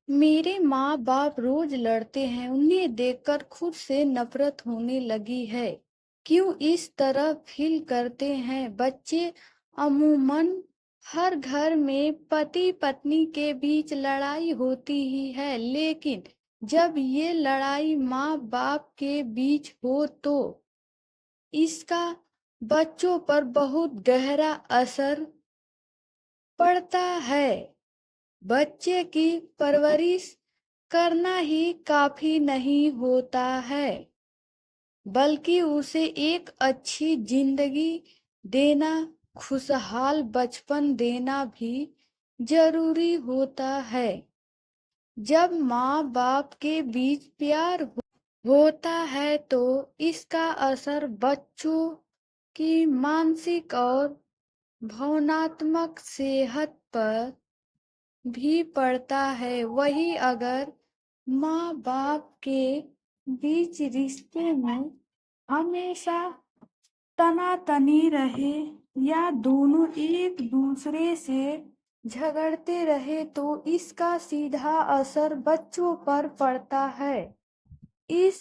मेरे माँ बाप रोज लड़ते हैं, उन्हें देखकर खुद से नफरत होने लगी है। क्यों इस तरह फील करते हैं बच्चे? अमूमन हर घर में पति पत्नी के बीच लड़ाई होती ही है, लेकिन जब ये लड़ाई माँ बाप के बीच हो तो इसका बच्चों पर बहुत गहरा असर पड़ता है। बच्चे की परवरिश करना ही काफी नहीं होता है, बल्कि उसे एक अच्छी जिंदगी देना, खुशहाल बचपन देना भी जरूरी होता है। जब माँ बाप के बीच प्यार होता है तो इसका असर बच्चों की मानसिक और भावनात्मक सेहत पर भी पड़ता है। वही अगर माँ बाप के बीच रिश्ते में हमेशा तनातनी रहे या दोनों एक दूसरे से झगड़ते रहे तो इसका सीधा असर बच्चों पर पड़ता है। इस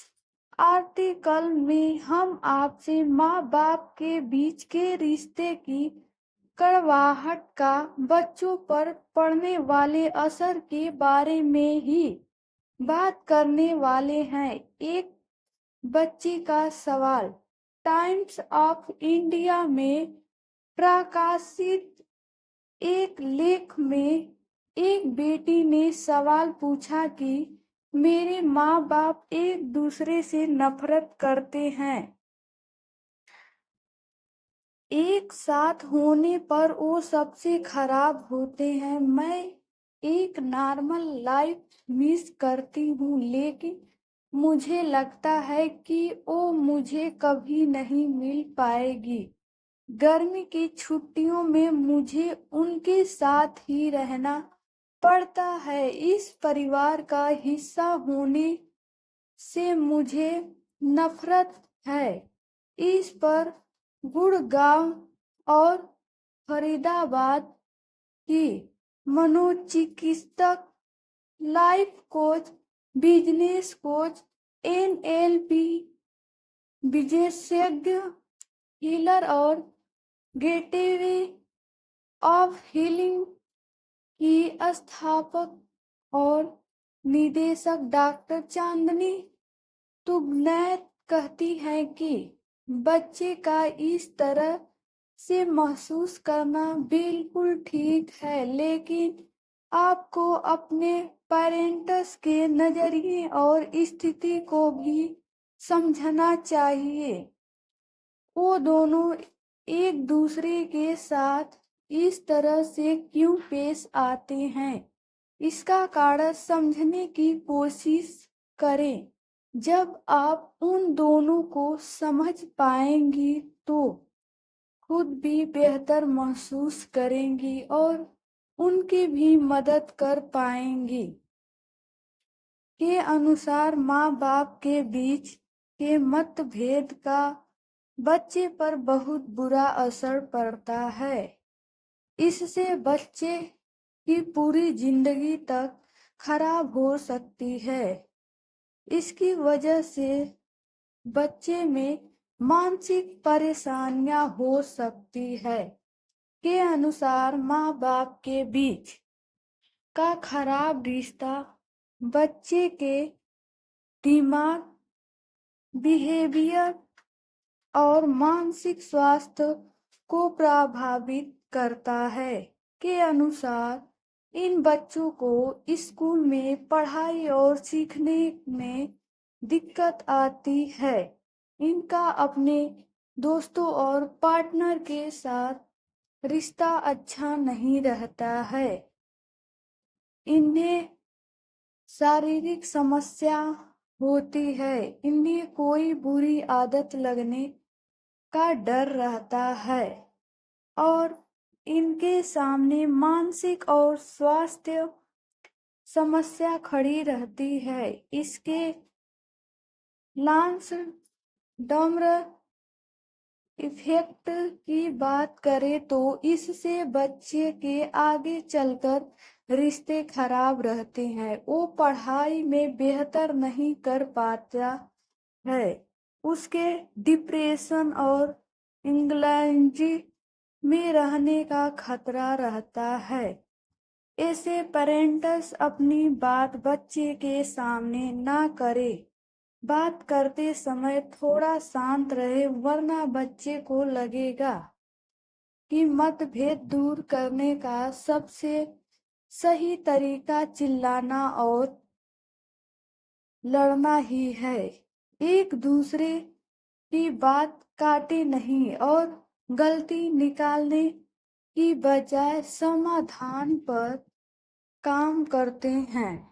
आर्टिकल में हम आपसे माँ बाप के बीच के रिश्ते की कड़वाहट का बच्चों पर पड़ने वाले असर के बारे में ही बात करने वाले हैं। एक बच्ची का सवाल। टाइम्स ऑफ इंडिया में प्रकाशित एक लेख में एक बेटी ने सवाल पूछा कि मेरे माँ बाप एक दूसरे से नफरत करते हैं, एक साथ होने पर वो सबसे खराब होते हैं। मैं एक नॉर्मल लाइफ मिस करती हूँ, लेकिन मुझे लगता है कि वो मुझे कभी नहीं मिल पाएगी। गर्मी की छुट्टियों में मुझे उनके साथ ही रहना पड़ता है। इस परिवार का हिस्सा होने से मुझे नफरत है। इस पर गुड़गांव और फरीदाबाद की मनोचिकित्सक, life coach, business coach, NLP विशेषज्ञ, हीलर और गेटवे ऑफ हीलिंग की स्थापक और निदेशक डॉक्टर चांदनी तुगनैत कहती हैं कि बच्चे का इस तरह से महसूस करना बिल्कुल ठीक है, लेकिन आपको अपने पेरेंट्स के नजरिए और स्थिति को भी समझना चाहिए। वो दोनों एक दूसरे के साथ इस तरह से क्यों पेश आते हैं, इसका कारण समझने की कोशिश करें। जब आप उन दोनों को समझ पाएंगी तो खुद भी बेहतर महसूस करेंगी और उनकी भी मदद कर पाएंगी। के अनुसार माँ बाप के बीच के मतभेद का बच्चे पर बहुत बुरा असर पड़ता है। इससे बच्चे की पूरी जिंदगी तक खराब हो सकती है। इसकी वजह से बच्चे में मानसिक परेशानियां हो सकती है। के अनुसार माँ बाप के बीच का खराब रिश्ता बच्चे के दिमाग, बिहेवियर और मानसिक स्वास्थ्य को प्रभावित करता है। के अनुसार इन बच्चों को स्कूल में पढ़ाई और सीखने में दिक्कत आती है। इनका अपने दोस्तों और पार्टनर के साथ रिश्ता अच्छा नहीं रहता है। इन्हें शारीरिक समस्या होती है। इन्हें कोई बुरी आदत लगने का डर रहता है और इनके सामने मानसिक और स्वास्थ्य समस्या खड़ी रहती है। इसके लांस डॉमर इफेक्ट की बात करें तो इससे बच्चे के आगे चलकर रिश्ते खराब रहते हैं, वो पढ़ाई में बेहतर नहीं कर पाता है, उसके डिप्रेशन और एंग्जाइटी में रहने का खतरा रहता है। ऐसे पेरेंट्स अपनी बात बच्चे के सामने ना करे। बात करते समय थोड़ा शांत रहे, वरना बच्चे को लगेगा कि मतभेद दूर करने का सबसे सही तरीका चिल्लाना और लड़ना ही है। एक दूसरे की बात काटे नहीं और गलती निकालने की बजाय समाधान पर काम करते हैं।